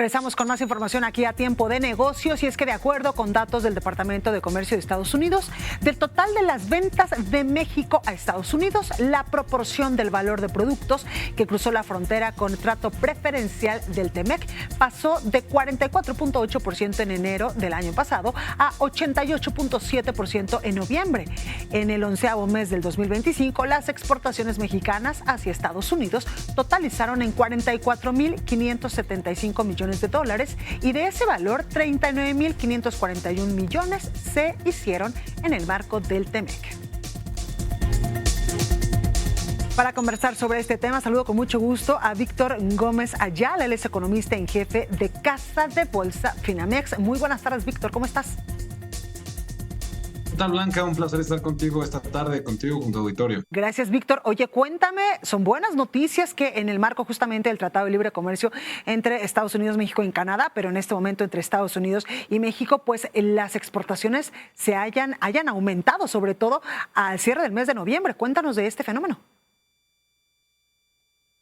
Regresamos con más información aquí a Tiempo de Negocios, y es que de acuerdo con datos del Departamento de Comercio de Estados Unidos, del total de las ventas de México a Estados Unidos, la proporción del valor de productos que cruzó la frontera con trato preferencial del TEMEC pasó de 44.8% en enero del año pasado a 88.7% en noviembre. En el 11º mes del 2025, las exportaciones mexicanas hacia Estados Unidos totalizaron en 44.575 millones de dólares, y de ese valor 39.541 millones se hicieron en el marco del TEMEC. Para conversar sobre este tema, saludo con mucho gusto a Víctor Gómez Ayala. Él es economista en jefe de Casa de Bolsa Finamex. Muy buenas tardes, Víctor, ¿cómo estás? ¿Qué tal, Blanca? Un placer estar contigo esta tarde, contigo con tu auditorio. Gracias, Víctor. Oye, cuéntame, son buenas noticias que en el marco justamente del Tratado de Libre Comercio entre Estados Unidos, México y Canadá, pero en este momento entre Estados Unidos y México, pues las exportaciones se hayan aumentado, sobre todo al cierre del mes de noviembre. Cuéntanos de este fenómeno.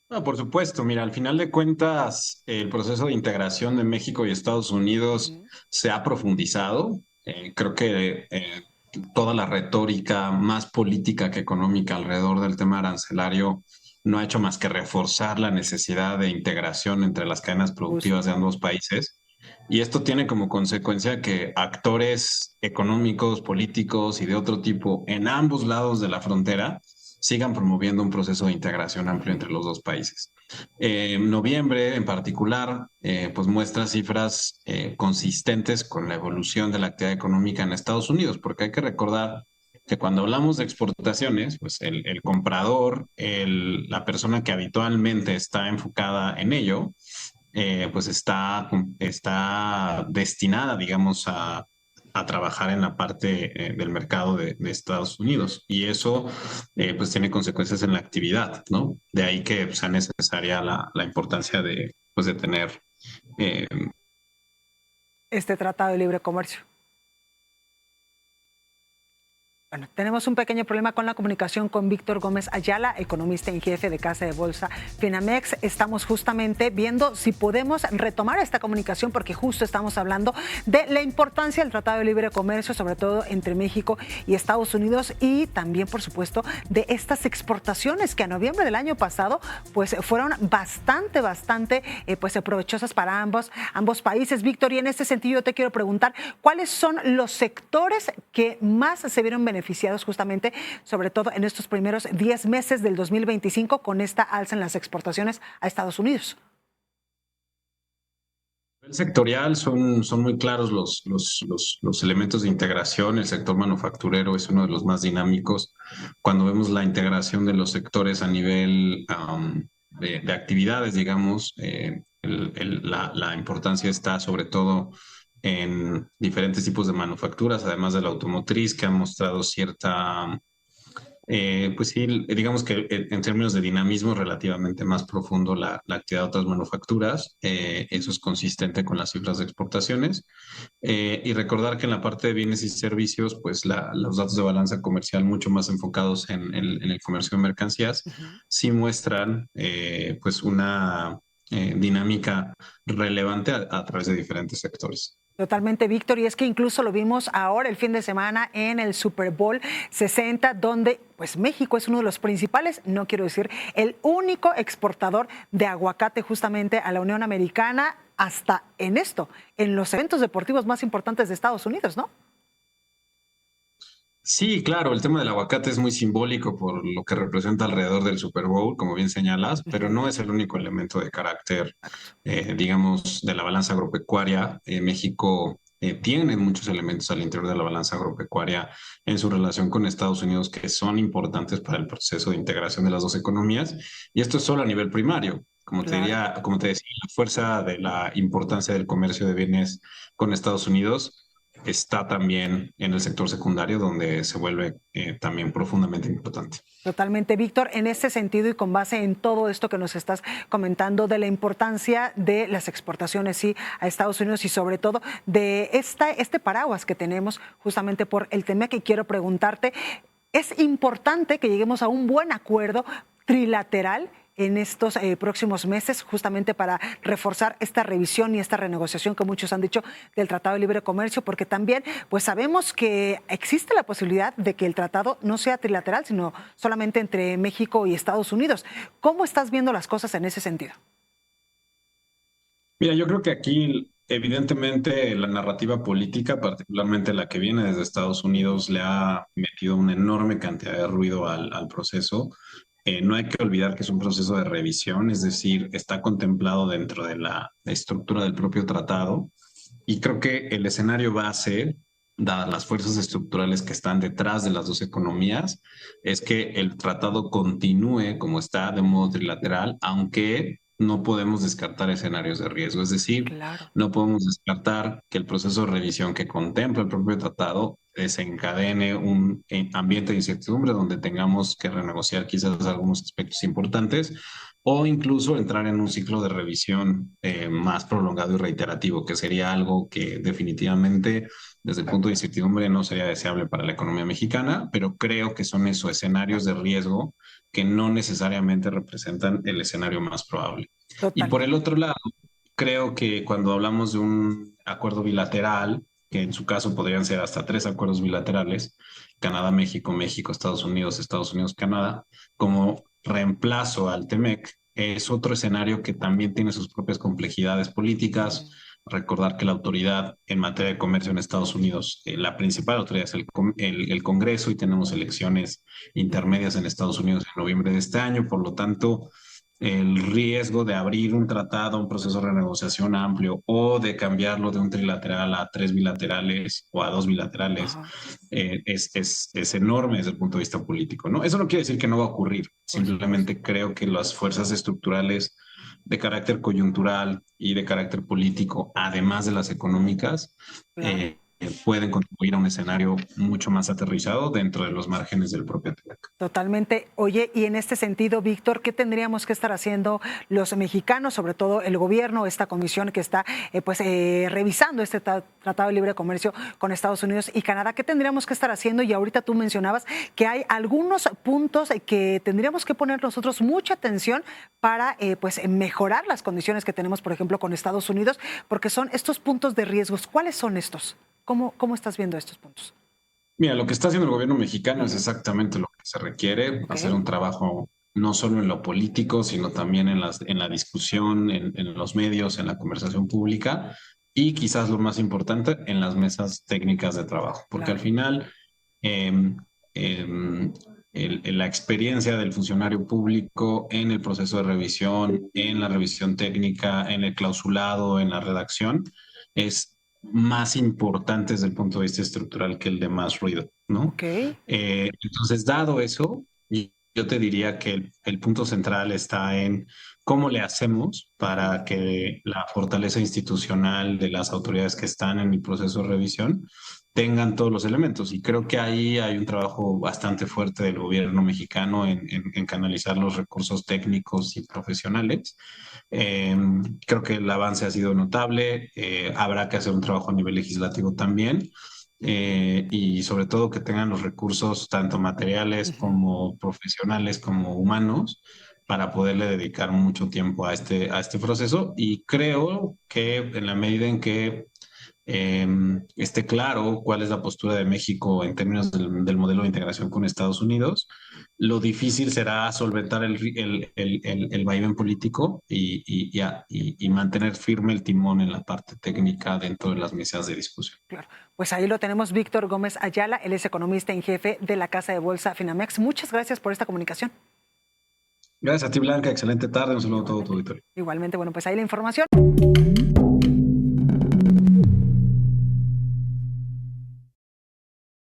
No, por supuesto, mira, al final de cuentas, el proceso de integración de México y Estados Unidos se ha profundizado. Creo que toda la retórica más política que económica alrededor del tema arancelario no ha hecho más que reforzar la necesidad de integración entre las cadenas productivas de ambos países. Y esto tiene como consecuencia que actores económicos, políticos y de otro tipo en ambos lados de la frontera sigan promoviendo un proceso de integración amplio entre los dos países. Noviembre, en particular, pues muestra cifras consistentes con la evolución de la actividad económica en Estados Unidos, porque hay que recordar que cuando hablamos de exportaciones, pues el comprador, la persona que habitualmente está enfocada en ello, pues está destinada, digamos, a trabajar en la parte del mercado de Estados Unidos, y eso pues tiene consecuencias en la actividad, ¿no? De ahí que sea necesaria la importancia de, pues, de tener este Tratado de Libre Comercio. Bueno, tenemos un pequeño problema con la comunicación con Víctor Gómez Ayala, economista en jefe de Casa de Bolsa Finamex. Estamos justamente viendo si podemos retomar esta comunicación, porque justo estamos hablando de la importancia del Tratado de Libre Comercio, sobre todo entre México y Estados Unidos, y también, por supuesto, de estas exportaciones que a noviembre del año pasado pues fueron bastante pues provechosas para ambos países. Víctor, y en este sentido yo te quiero preguntar, ¿cuáles son los sectores que más se vieron beneficiados justamente, sobre todo en estos primeros 10 meses del 2025, con esta alza en las exportaciones a Estados Unidos? El sectorial son muy claros los elementos de integración. El sector manufacturero es uno de los más dinámicos. Cuando vemos la integración de los sectores a nivel de actividades, digamos, la importancia está sobre todo en diferentes tipos de manufacturas, además de la automotriz, que ha mostrado cierta, pues sí, digamos que en términos de dinamismo relativamente más profundo la actividad de otras manufacturas. Eso es consistente con las cifras de exportaciones. Y recordar que en la parte de bienes y servicios, pues los datos de balanza comercial mucho más enfocados en el comercio de mercancías, sí muestran pues una dinámica relevante a través de diferentes sectores. Totalmente, Víctor, y es que incluso lo vimos ahora el fin de semana en el Super Bowl 60, donde pues México es uno de los principales, no quiero decir el único exportador de aguacate justamente a la Unión Americana, hasta en los eventos deportivos más importantes de Estados Unidos, ¿no? Sí, claro, el tema del aguacate es muy simbólico por lo que representa alrededor del Super Bowl, como bien señalas, pero no es el único elemento de carácter, digamos, de la balanza agropecuaria. México tiene muchos elementos al interior de la balanza agropecuaria en su relación con Estados Unidos que son importantes para el proceso de integración de las dos economías, y esto es solo a nivel primario. Como te decía, la fuerza de la importancia del comercio de bienes con Estados Unidos está también en el sector secundario, donde se vuelve también profundamente importante. Totalmente, Víctor. En este sentido y con base en todo esto que nos estás comentando de la importancia de las exportaciones sí, a Estados Unidos, y sobre todo de este paraguas que tenemos justamente por el TEMEC, que quiero preguntarte, ¿es importante que lleguemos a un buen acuerdo trilateral en estos próximos meses, justamente para reforzar esta revisión y esta renegociación que muchos han dicho del Tratado de Libre Comercio, porque también pues sabemos que existe la posibilidad de que el tratado no sea trilateral, sino solamente entre México y Estados Unidos. ¿Cómo estás viendo las cosas en ese sentido? Mira, yo creo que aquí evidentemente la narrativa política, particularmente la que viene desde Estados Unidos, le ha metido una enorme cantidad de ruido al proceso. No hay que olvidar que es un proceso de revisión, es decir, está contemplado dentro de la estructura del propio tratado y creo que el escenario base, dadas las fuerzas estructurales que están detrás de las dos economías, es que el tratado continúe como está de modo trilateral, aunque no podemos descartar escenarios de riesgo. Es decir, Claro. no podemos descartar que el proceso de revisión que contempla el propio tratado desencadene un ambiente de incertidumbre donde tengamos que renegociar quizás algunos aspectos importantes o incluso entrar en un ciclo de revisión más prolongado y reiterativo, que sería algo que definitivamente desde el punto de incertidumbre no sería deseable para la economía mexicana, pero creo que son esos escenarios de riesgo que no necesariamente representan el escenario más probable. Y por el Totalmente. otro lado, creo que cuando hablamos de un acuerdo bilateral, que en su caso podrían ser hasta 3 acuerdos bilaterales, Canadá, México, México, Estados Unidos, Canadá, como reemplazo al TEMEC, es otro escenario que también tiene sus propias complejidades políticas. Recordar que la autoridad en materia de comercio en Estados Unidos, la principal autoridad es el Congreso y tenemos elecciones intermedias en Estados Unidos en noviembre de este año. Por lo tanto, el riesgo de abrir un tratado, un proceso de renegociación amplio o de cambiarlo de un trilateral a 3 bilaterales o a 2 bilaterales Ajá, es enorme desde el punto de vista político, ¿no? Eso no quiere decir que no va a ocurrir. por supuesto. Simplemente creo que las fuerzas estructurales de carácter coyuntural y de carácter político, además de las económicas, Claro. pueden contribuir a un escenario mucho más aterrizado dentro de los márgenes del propio TEMEC. Totalmente. Oye, y en este sentido, Víctor, ¿qué tendríamos que estar haciendo los mexicanos, sobre todo el gobierno, esta comisión que está revisando este Tratado de Libre Comercio con Estados Unidos y Canadá? ¿Qué tendríamos que estar haciendo? Y ahorita tú mencionabas que hay algunos puntos que tendríamos que poner nosotros mucha atención para mejorar las condiciones que tenemos, por ejemplo, con Estados Unidos, porque son estos puntos de riesgos. ¿Cuáles son estos? ¿Cómo estás viendo estos puntos? Mira, lo que está haciendo el gobierno mexicano es exactamente lo que se requiere, Ok, hacer un trabajo no solo en lo político, sino también en la discusión, en los medios, en la conversación pública y quizás lo más importante, en las mesas técnicas de trabajo, porque al claro. final em, em, la experiencia del funcionario público en el proceso de revisión, en la revisión técnica, en el clausulado, en la redacción, es más importante desde el punto de vista estructural que el de más ruido, ¿no? Ok, Entonces, dado eso, yo te diría que el punto central está en cómo le hacemos para que la fortaleza institucional de las autoridades que están en el proceso de revisión tengan todos los elementos. Y creo que ahí hay un trabajo bastante fuerte del gobierno mexicano en canalizar los recursos técnicos y profesionales. Eh, Creo que el avance ha sido notable. Habrá que hacer un trabajo a nivel legislativo también. Y sobre todo que tengan los recursos tanto materiales como profesionales como humanos para poderle dedicar mucho tiempo a este proceso. Y creo que en la medida en que esté claro cuál es la postura de México en términos del modelo de integración con Estados Unidos, lo difícil será solventar el vaivén político y mantener firme el timón en la parte técnica dentro de las mesas de discusión. claro. Pues ahí lo tenemos, Víctor Gómez Ayala, él es economista en jefe de la Casa de Bolsa Finamex. Muchas gracias por esta comunicación. Gracias a ti, Blanca. Excelente tarde. Un saludo a todo tu Igualmente. auditorio. Igualmente, bueno, pues ahí la información.